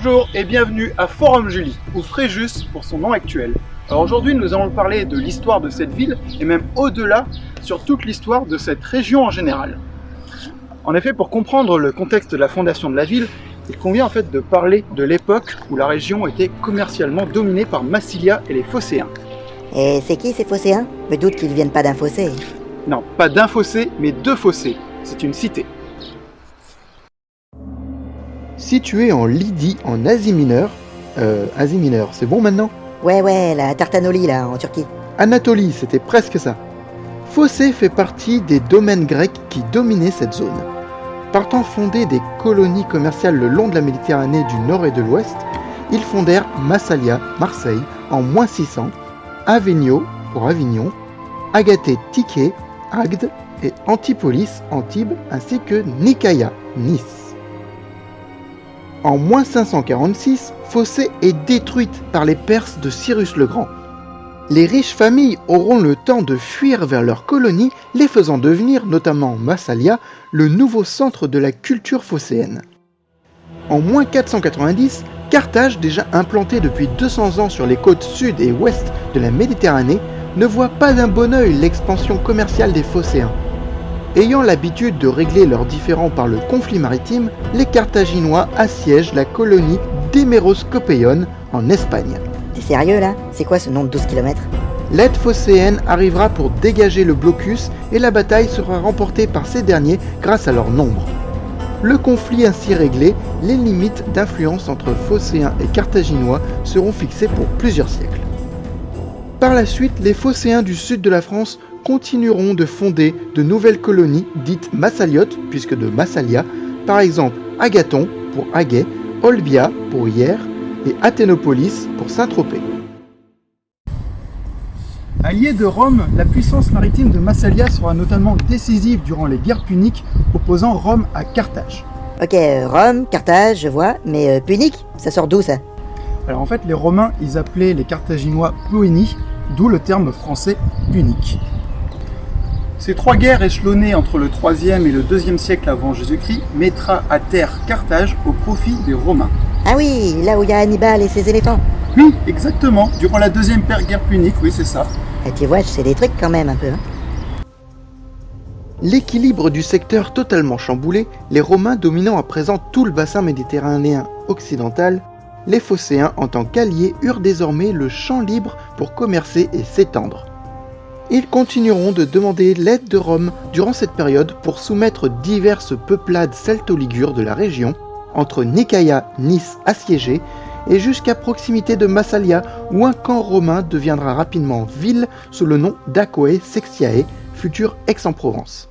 Bonjour et bienvenue à Forum Julie, ou Fréjus pour son nom actuel. Alors aujourd'hui nous allons parler de l'histoire de cette ville et même au-delà sur toute l'histoire de cette région en général. En effet, pour comprendre le contexte de la fondation de la ville, il convient en fait de parler de l'époque où la région était commercialement dominée par Massilia et les Phocéens. Et c'est qui ces Phocéens? Me doute qu'ils viennent pas d'un fossé. Non, pas d'un fossé, mais deux fossés. C'est une cité. Située en Lydie, en Asie mineure, c'est bon maintenant? Ouais, la Tartanolie là, en Turquie. Anatolie, c'était presque ça. Phocée fait partie des domaines grecs qui dominaient cette zone. Partant fonder des colonies commerciales le long de la Méditerranée du nord et de l'ouest, ils fondèrent Massalia, Marseille, en -600, Avignon, pour Avignon, Agathée, Tyché, Agde, et Antipolis, Antibes, ainsi que Nicaïa, Nice. En -546, Phocée est détruite par les Perses de Cyrus le Grand. Les riches familles auront le temps de fuir vers leurs colonies, les faisant devenir, notamment Massalia, le nouveau centre de la culture phocéenne. En -490, Carthage, déjà implantée depuis 200 ans sur les côtes sud et ouest de la Méditerranée, ne voit pas d'un bon œil l'expansion commerciale des Phocéens. Ayant l'habitude de régler leurs différends par le conflit maritime, les Carthaginois assiègent la colonie d'Héméroscopéon en Espagne. T'es sérieux là? C'est quoi ce nom de 12 km? L'aide phocéenne arrivera pour dégager le blocus et la bataille sera remportée par ces derniers grâce à leur nombre. Le conflit ainsi réglé, les limites d'influence entre Phocéens et Carthaginois seront fixées pour plusieurs siècles. Par la suite, les Phocéens du sud de la France continueront de fonder de nouvelles colonies dites massaliotes, puisque de Massalia, par exemple Agathon pour Agay, Olbia pour Hyères et Athénopolis pour Saint-Tropez. Alliée de Rome, la puissance maritime de Massalia sera notamment décisive durant les guerres puniques opposant Rome à Carthage. Ok, Rome, Carthage, je vois, mais punique, ça sort d'où ça? Alors en fait, les Romains, ils appelaient les Carthaginois Ploénie, d'où le terme français punique. Ces trois guerres échelonnées entre le 3e et le 2e siècle avant Jésus-Christ mettra à terre Carthage au profit des Romains. Ah oui, là où il y a Hannibal et ses éléphants. Oui, exactement, durant la deuxième guerre punique, oui c'est ça. Et tu vois, je sais des trucs quand même un peu. Hein. L'équilibre du secteur totalement chamboulé, les Romains dominant à présent tout le bassin méditerranéen occidental, les Phocéens en tant qu'alliés eurent désormais le champ libre pour commercer et s'étendre. Ils continueront de demander l'aide de Rome durant cette période pour soumettre diverses peuplades celto-ligures de la région, entre Nicaïa, Nice assiégée, et jusqu'à proximité de Massalia, où un camp romain deviendra rapidement ville sous le nom d'Aquae Sextiae, futur Aix-en-Provence.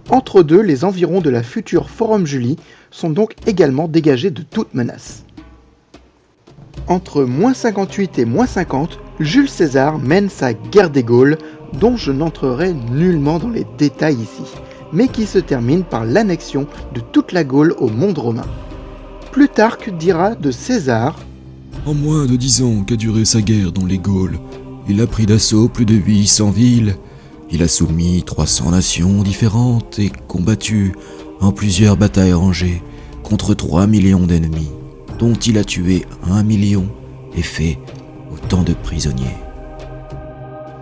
Entre deux, les environs de la future Forum Julie sont donc également dégagés de toute menace. Entre -58 et -50, Jules César mène sa guerre des Gaules, dont je n'entrerai nullement dans les détails ici, mais qui se termine par l'annexion de toute la Gaule au monde romain. Plutarque dira de César: En moins de 10 ans qu'a duré sa guerre dans les Gaules, il a pris d'assaut plus de 800 villes, il a soumis 300 nations différentes et combattu en plusieurs batailles rangées contre 3 millions d'ennemis, dont il a tué 1 million et fait autant de prisonniers.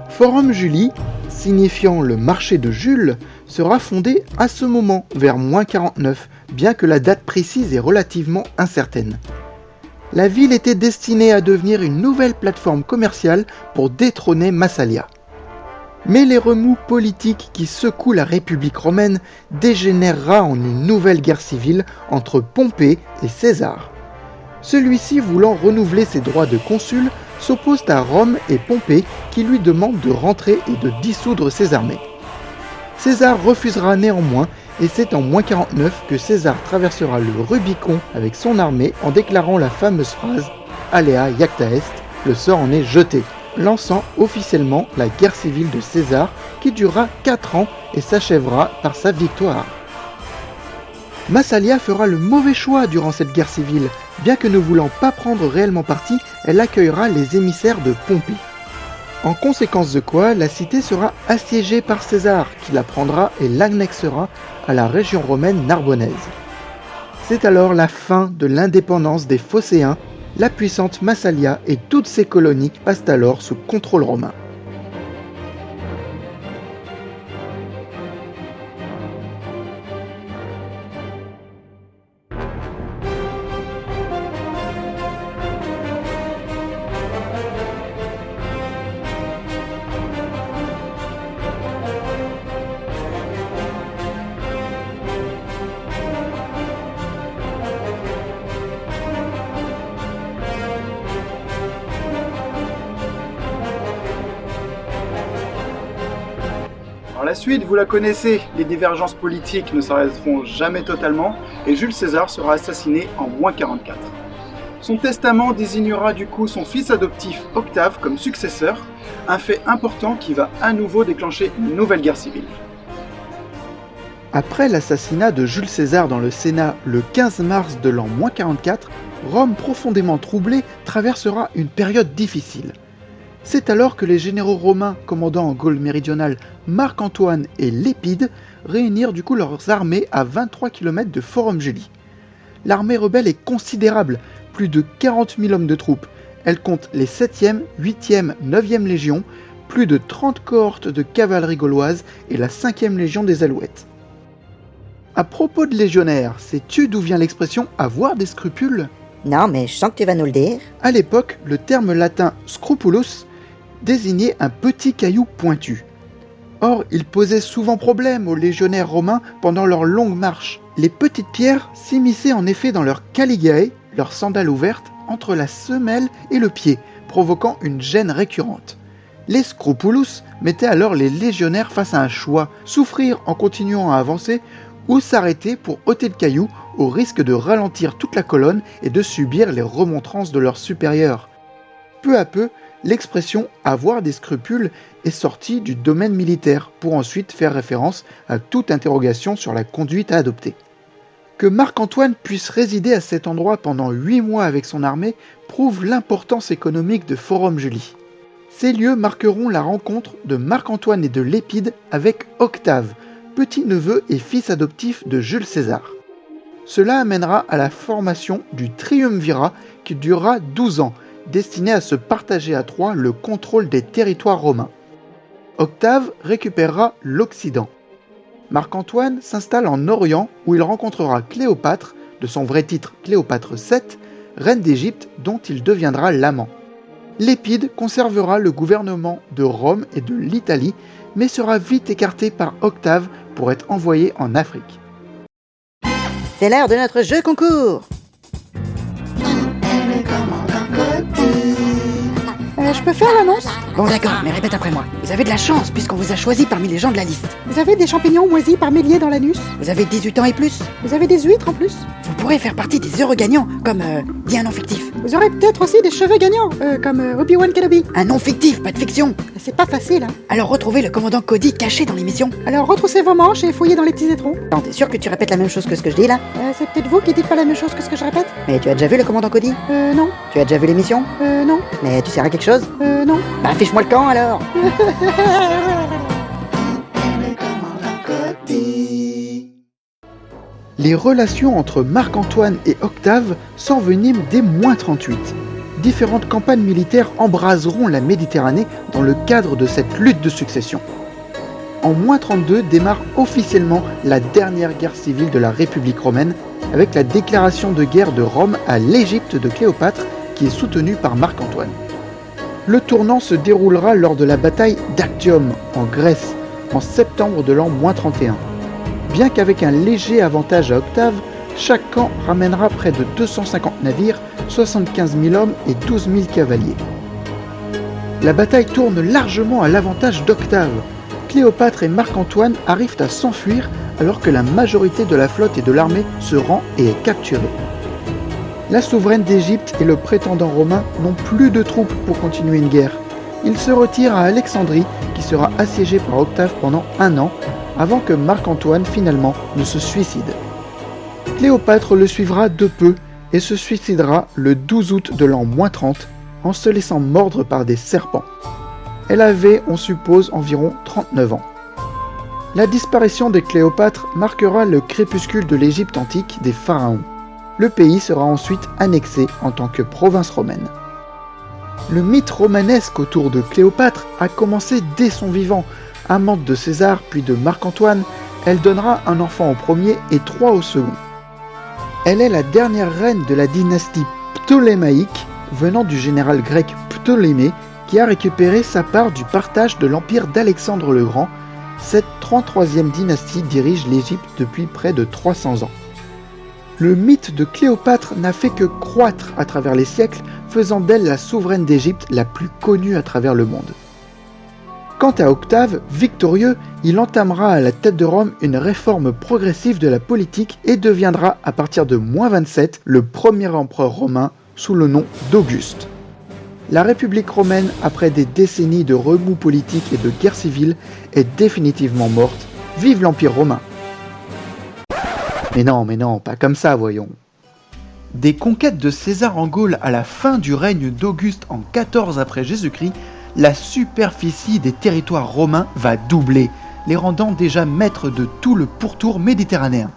Forum Julie, signifiant le marché de Jules, sera fondé à ce moment, vers -49, bien que la date précise est relativement incertaine. La ville était destinée à devenir une nouvelle plateforme commerciale pour détrôner Massalia. Mais les remous politiques qui secouent la République romaine dégénérera en une nouvelle guerre civile entre Pompée et César. Celui-ci, voulant renouveler ses droits de consul, s'oppose à Rome et Pompée qui lui demandent de rentrer et de dissoudre ses armées. César refusera néanmoins et c'est en -49 que César traversera le Rubicon avec son armée en déclarant la fameuse phrase « Alea iacta est », le sort en est jeté, lançant officiellement la guerre civile de César qui durera 4 ans et s'achèvera par sa victoire. Massalia fera le mauvais choix durant cette guerre civile. Bien que ne voulant pas prendre réellement parti, elle accueillera les émissaires de Pompée. En conséquence de quoi, la cité sera assiégée par César, qui la prendra et l'annexera à la région romaine narbonnaise. C'est alors la fin de l'indépendance des Phocéens. La puissante Massalia et toutes ses colonies passent alors sous contrôle romain. Alors la suite, vous la connaissez, les divergences politiques ne s'arrêteront jamais totalement et Jules César sera assassiné en moins 44. Son testament désignera du coup son fils adoptif Octave comme successeur, un fait important qui va à nouveau déclencher une nouvelle guerre civile. Après l'assassinat de Jules César dans le Sénat le 15 mars de l'an moins 44, Rome profondément troublée traversera une période difficile. C'est alors que les généraux romains commandant en Gaule méridionale Marc-Antoine et Lépide réunirent du coup leurs armées à 23 km de Forum Julii. L'armée rebelle est considérable, plus de 40 000 hommes de troupes. Elle compte les 7e, 8e, 9e légions, plus de 30 cohortes de cavalerie gauloise et la 5e légion des Alouettes. À propos de légionnaires, sais-tu d'où vient l'expression « avoir des scrupules » ? Non, mais je sens que tu vas nous le dire. À l'époque, le terme latin « scrupulus » désignait un petit caillou pointu. Or, il posait souvent problème aux légionnaires romains pendant leur longue marche. Les petites pierres s'immisçaient en effet dans leur caligae, leur sandale ouverte, entre la semelle et le pied, provoquant une gêne récurrente. Les scrupulus mettaient alors les légionnaires face à un choix, souffrir en continuant à avancer ou s'arrêter pour ôter le caillou au risque de ralentir toute la colonne et de subir les remontrances de leurs supérieurs. Peu à peu, l'expression « avoir des scrupules » est sortie du domaine militaire pour ensuite faire référence à toute interrogation sur la conduite à adopter. Que Marc-Antoine puisse résider à cet endroit pendant 8 mois avec son armée prouve l'importance économique de Forum Julii. Ces lieux marqueront la rencontre de Marc-Antoine et de Lépide avec Octave, petit-neveu et fils adoptif de Jules César. Cela amènera à la formation du Triumvirat qui durera 12 ans, destiné à se partager à trois le contrôle des territoires romains. Octave récupérera l'Occident. Marc-Antoine s'installe en Orient où il rencontrera Cléopâtre, de son vrai titre Cléopâtre VII, reine d'Égypte dont il deviendra l'amant. Lépide conservera le gouvernement de Rome et de l'Italie, mais sera vite écarté par Octave pour être envoyé en Afrique. C'est l'heure de notre jeu concours. Je peux faire l'annonce ? Bon d'accord, mais répète après moi. Vous avez de la chance puisqu'on vous a choisi parmi les gens de la liste. Vous avez des champignons moisis par milliers dans l'anus ? Vous avez 18 ans et plus. Vous avez des huîtres en plus ? Vous pourrez faire partie des heureux gagnants, comme dis un nom fictif. Vous aurez peut-être aussi des cheveux gagnants, comme Obi-Wan Kenobi. Un nom fictif, pas de fiction. C'est pas facile, hein. Alors retrouvez le commandant Cody caché dans l'émission. Alors retroussez vos manches et fouillez dans les petits étrons. Attends, t'es sûr que tu répètes la même chose que ce que je dis là ? C'est peut-être vous qui dites pas la même chose que ce que je répète ? Mais tu as déjà vu le commandant Cody ? Non. Tu as déjà vu l'émission ? Non. Mais tu sers à quelque chose ? Non. Bah affiche-moi le camp alors. Les relations entre Marc-Antoine et Octave s'enveniment dès moins 38. Différentes campagnes militaires embraseront la Méditerranée dans le cadre de cette lutte de succession. En moins 32 démarre officiellement la dernière guerre civile de la République romaine avec la déclaration de guerre de Rome à l'Égypte de Cléopâtre qui est soutenue par Marc-Antoine. Le tournant se déroulera lors de la bataille d'Actium en Grèce en septembre de l'an moins 31. Bien qu'avec un léger avantage à Octave, chaque camp ramènera près de 250 navires, 75 000 hommes et 12 000 cavaliers. La bataille tourne largement à l'avantage d'Octave. Cléopâtre et Marc-Antoine arrivent à s'enfuir alors que la majorité de la flotte et de l'armée se rend et est capturée. La souveraine d'Égypte et le prétendant romain n'ont plus de troupes pour continuer une guerre. Ils se retirent à Alexandrie qui sera assiégée par Octave pendant 1 an avant que Marc-Antoine finalement ne se suicide. Cléopâtre le suivra de peu et se suicidera le 12 août de l'an moins 30 en se laissant mordre par des serpents. Elle avait, on suppose, environ 39 ans. La disparition de Cléopâtre marquera le crépuscule de l'Égypte antique des pharaons. Le pays sera ensuite annexé en tant que province romaine. Le mythe romanesque autour de Cléopâtre a commencé dès son vivant. Amante de César puis de Marc-Antoine, elle donnera un enfant au premier et 3 au second. Elle est la dernière reine de la dynastie ptolémaïque, venant du général grec Ptolémée, qui a récupéré sa part du partage de l'empire d'Alexandre le Grand. Cette 33e dynastie dirige l'Égypte depuis près de 300 ans. Le mythe de Cléopâtre n'a fait que croître à travers les siècles, faisant d'elle la souveraine d'Égypte la plus connue à travers le monde. Quant à Octave, victorieux, il entamera à la tête de Rome une réforme progressive de la politique et deviendra, à partir de -27, le premier empereur romain sous le nom d'Auguste. La République romaine, après des décennies de remous politiques et de guerres civiles, est définitivement morte. Vive l'Empire romain! Mais non, pas comme ça, voyons. Des conquêtes de César en Gaule à la fin du règne d'Auguste en 14 après Jésus-Christ, la superficie des territoires romains va doubler, les rendant déjà maîtres de tout le pourtour méditerranéen.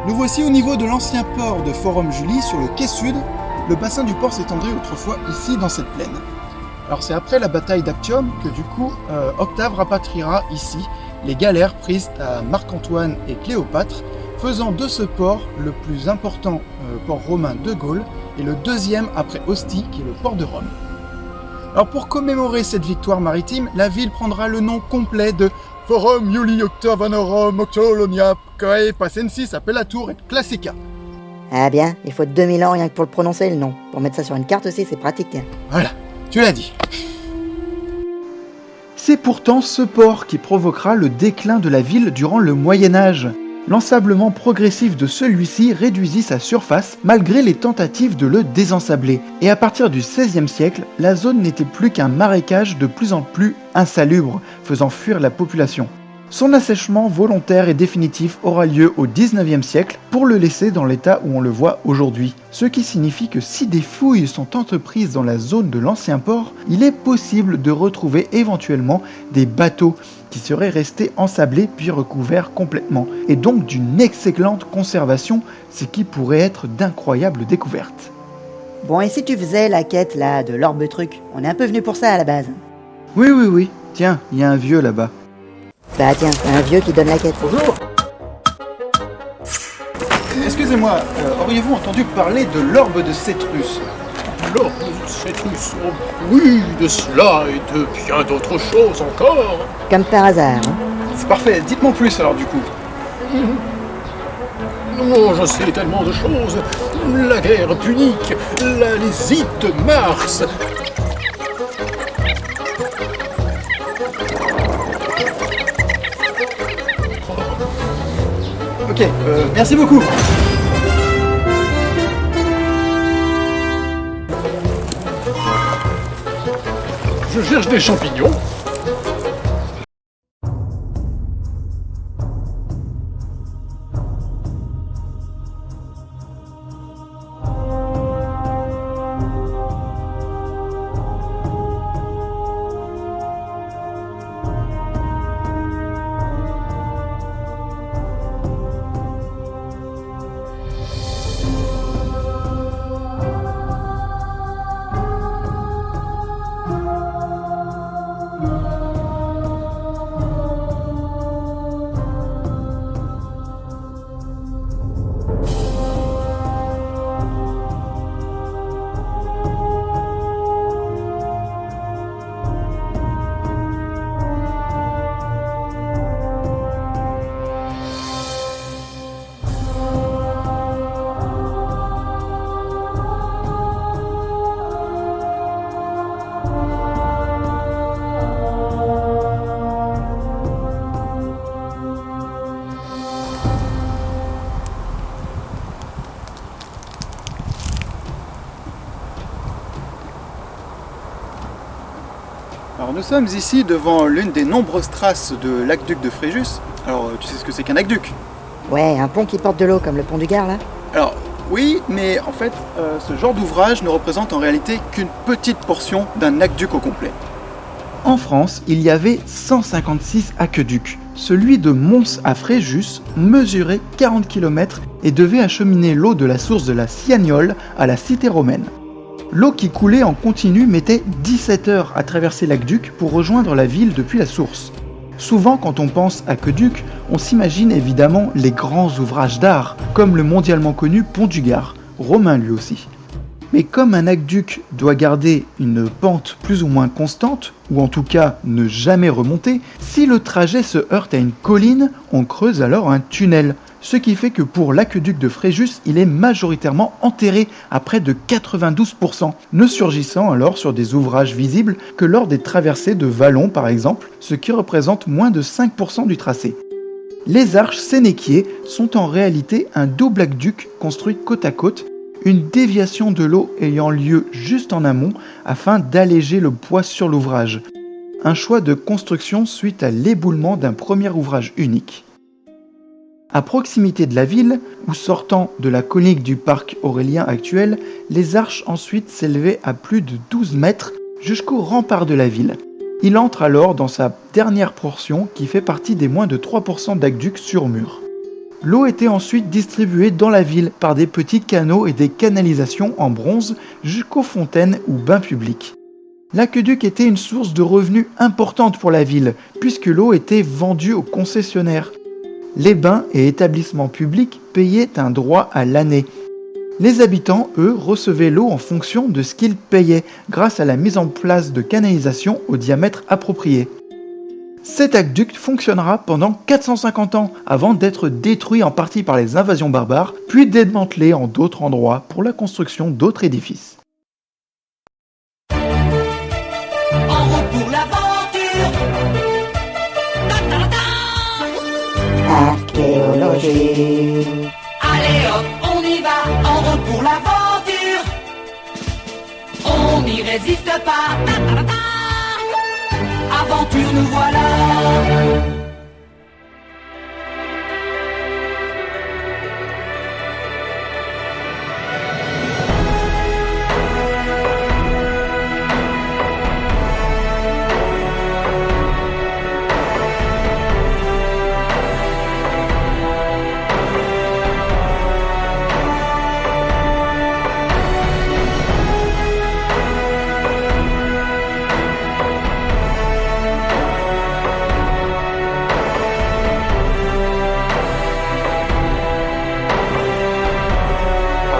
Nous voici au niveau de l'ancien port de Forum Julie sur le quai sud. Le bassin du port s'étendrait autrefois ici dans cette plaine. Alors c'est après la bataille d'Actium que du coup Octave rapatriera ici les galères prises à Marc-Antoine et Cléopâtre, faisant de ce port le plus important port romain de Gaule et le deuxième après Ostie qui est le port de Rome. Alors pour commémorer cette victoire maritime, la ville prendra le nom complet de Forum Iuli Octavanorum Octolonia Cae Pacensis Appellatur et Classica. Ah bien, il faut 2000 ans rien que pour le prononcer le nom. Pour mettre ça sur une carte aussi, c'est pratique. Tiens. Voilà, tu l'as dit. C'est pourtant ce port qui provoquera le déclin de la ville durant le Moyen-Âge. L'ensablement progressif de celui-ci réduisit sa surface malgré les tentatives de le désensabler. Et à partir du XVIe siècle, la zone n'était plus qu'un marécage de plus en plus insalubre, faisant fuir la population. Son assèchement volontaire et définitif aura lieu au XIXe siècle pour le laisser dans l'état où on le voit aujourd'hui. Ce qui signifie que si des fouilles sont entreprises dans la zone de l'ancien port, il est possible de retrouver éventuellement des bateaux qui seraient restés ensablés puis recouverts complètement, et donc d'une excellente conservation, ce qui pourrait être d'incroyables découvertes. Bon, et si tu faisais la quête là de l'orbe truc? On est un peu venu pour ça à la base. Oui. Tiens, il y a un vieux là-bas. Bah tiens, un vieux qui donne la quête. Bonjour. Excusez-moi, auriez-vous entendu parler de l'orbe de Cétrus? L'orbe de Cétrus, oh, oui, de cela et de bien d'autres choses encore. Comme par hasard, hein. C'est parfait, dites-moi plus alors du coup. Oh, je sais tellement de choses. La guerre punique, la lésite de Mars. Ok, merci beaucoup. Je cherche des champignons. Alors nous sommes ici devant l'une des nombreuses traces de l'aqueduc de Fréjus. Alors tu sais ce que c'est qu'un aqueduc? Ouais, un pont qui porte de l'eau comme le pont du Gard là. Alors Oui, mais en fait, ce genre d'ouvrage ne représente en réalité qu'une petite portion d'un aqueduc au complet. En France, il y avait 156 aqueducs. Celui de Mons à Fréjus mesurait 40 km et devait acheminer l'eau de la source de la Siagnole à la cité romaine. L'eau qui coulait en continu mettait 17 heures à traverser l'aqueduc pour rejoindre la ville depuis la source. Souvent, quand on pense aqueduc, on s'imagine évidemment les grands ouvrages d'art, comme le mondialement connu Pont du Gard, romain lui aussi. Mais comme un aqueduc doit garder une pente plus ou moins constante, ou en tout cas ne jamais remonter, si le trajet se heurte à une colline, on creuse alors un tunnel. Ce qui fait que pour l'aqueduc de Fréjus, il est majoritairement enterré à près de 92%, ne surgissant alors sur des ouvrages visibles que lors des traversées de vallons par exemple, ce qui représente moins de 5% du tracé. Les arches sénéchiées sont en réalité un double aqueduc construit côte à côte, une déviation de l'eau ayant lieu juste en amont afin d'alléger le poids sur l'ouvrage. Un choix de construction suite à l'éboulement d'un premier ouvrage unique. À proximité de la ville, ou sortant de la colline du parc Aurélien actuel, les arches ensuite s'élevaient à plus de 12 mètres jusqu'au rempart de la ville. Il entre alors dans sa dernière portion qui fait partie des moins de 3% d'aqueducs sur mur. L'eau était ensuite distribuée dans la ville par des petits canaux et des canalisations en bronze jusqu'aux fontaines ou bains publics. L'aqueduc était une source de revenus importante pour la ville, puisque l'eau était vendue aux concessionnaires. Les bains et établissements publics payaient un droit à l'année. Les habitants, eux, recevaient l'eau en fonction de ce qu'ils payaient, grâce à la mise en place de canalisations au diamètre approprié. Cet aqueduc fonctionnera pendant 450 ans, avant d'être détruit en partie par les invasions barbares, puis démantelé en d'autres endroits pour la construction d'autres édifices. En route pour l'aventure. Archéologie. Allez hop, on y va, en route pour l'aventure. On n'y résiste pas. Aventure, nous voilà.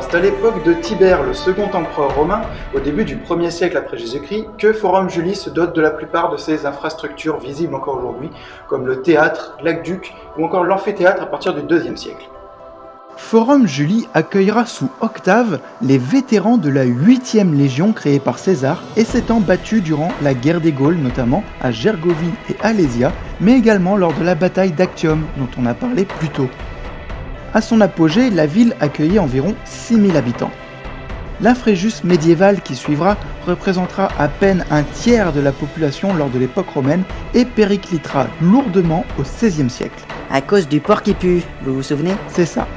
C'est à l'époque de Tibère, le second empereur romain, au début du 1er siècle après Jésus-Christ, que Forum Julie se dote de la plupart de ses infrastructures visibles encore aujourd'hui, comme le théâtre, l'aqueduc ou encore l'amphithéâtre à partir du 2e siècle. Forum Julie accueillera sous Octave les vétérans de la 8e Légion créée par César et s'étant battus durant la guerre des Gaules, notamment à Gergovie et Alésia, mais également lors de la bataille d'Actium, dont on a parlé plus tôt. À son apogée, la ville accueillait environ 6000 habitants. La Fréjus médiévale qui suivra représentera à peine un tiers de la population lors de l'époque romaine et périclitera lourdement au XVIe siècle. À cause du porc qui pue, vous vous souvenez? C'est ça.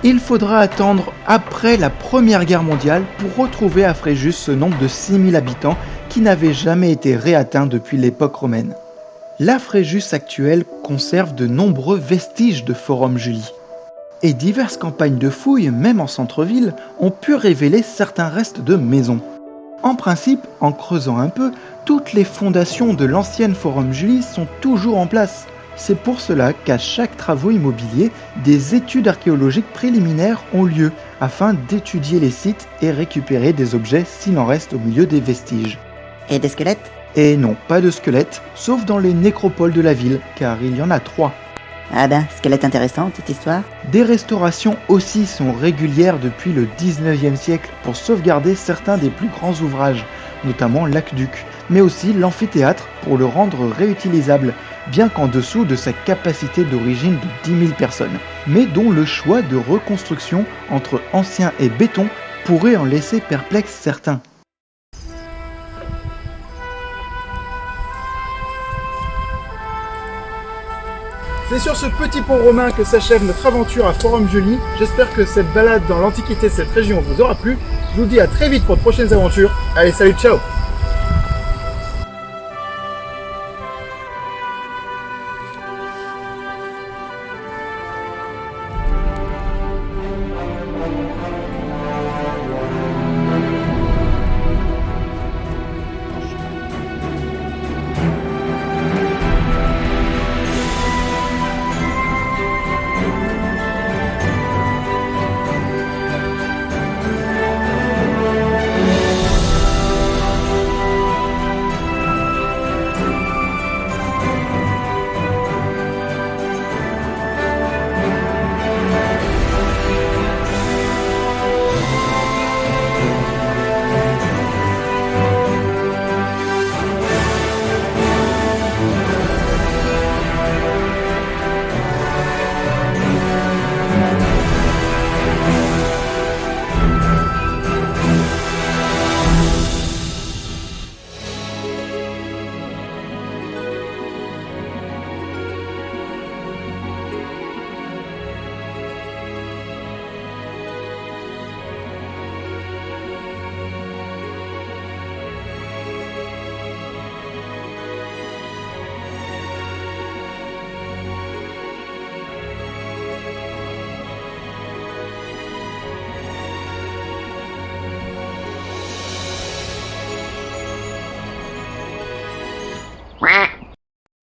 Il faudra attendre après la Première Guerre mondiale pour retrouver à Fréjus ce nombre de 6000 habitants qui n'avait jamais été réatteint depuis l'époque romaine. La Fréjus actuelle conserve de nombreux vestiges de Forum Julie. Et diverses campagnes de fouilles, même en centre-ville, ont pu révéler certains restes de maisons. En principe, en creusant un peu, toutes les fondations de l'ancienne Forum Julie sont toujours en place. C'est pour cela qu'à chaque travaux immobilier, des études archéologiques préliminaires ont lieu, afin d'étudier les sites et récupérer des objets s'il en reste au milieu des vestiges. Et des squelettes? Et non, pas de squelettes, sauf dans les nécropoles de la ville, car il y en a 3. Ah ben, squelette intéressante cette histoire. Des restaurations aussi sont régulières depuis le 19e siècle pour sauvegarder certains des plus grands ouvrages, notamment l'aqueduc, mais aussi l'amphithéâtre pour le rendre réutilisable, bien qu'en dessous de sa capacité d'origine de 10 000 personnes, mais dont le choix de reconstruction entre ancien et béton pourrait en laisser perplexes certains. C'est sur ce petit pont romain que s'achève notre aventure à Forum Joli. J'espère que cette balade dans l'antiquité de cette région vous aura plu. Je vous dis à très vite pour de prochaines aventures. Allez, salut, ciao!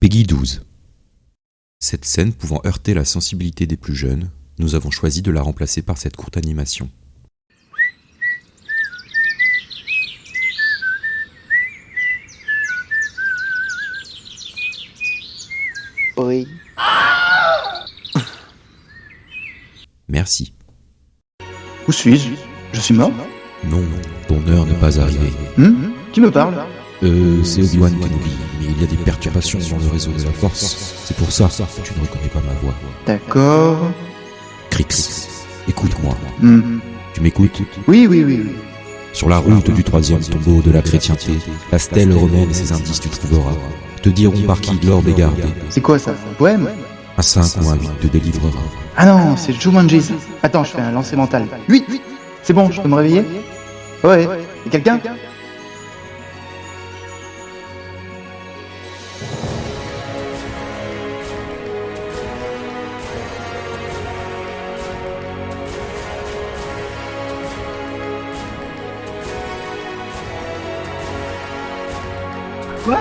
Peggy 12. Cette scène pouvant heurter la sensibilité des plus jeunes, nous avons choisi de la remplacer par cette courte animation. Oui. Merci. Où suis-je? Je suis mort? Non, ton heure n'est pas arrivée. Qui me parle? C'est Obi-Wan Kenobi, mais il y a des perturbations dans le réseau de la Force. C'est pour ça que tu ne reconnais pas ma voix. D'accord. Crix, écoute-moi. Hmm. Tu m'écoutes? Oui. Sur la route du troisième tombeau de la chrétienté, la stèle romaine et ses indices tu trouveras. Te diront par qui l'ordre est gardé. C'est quoi ça? Un poème? Un 5 ou un 8 te délivrera. Ah non, c'est Jumanji. Attends, je fais un lancer mental. 8. C'est bon, je peux me réveiller? Ouais. Y'a quelqu'un? Quoi?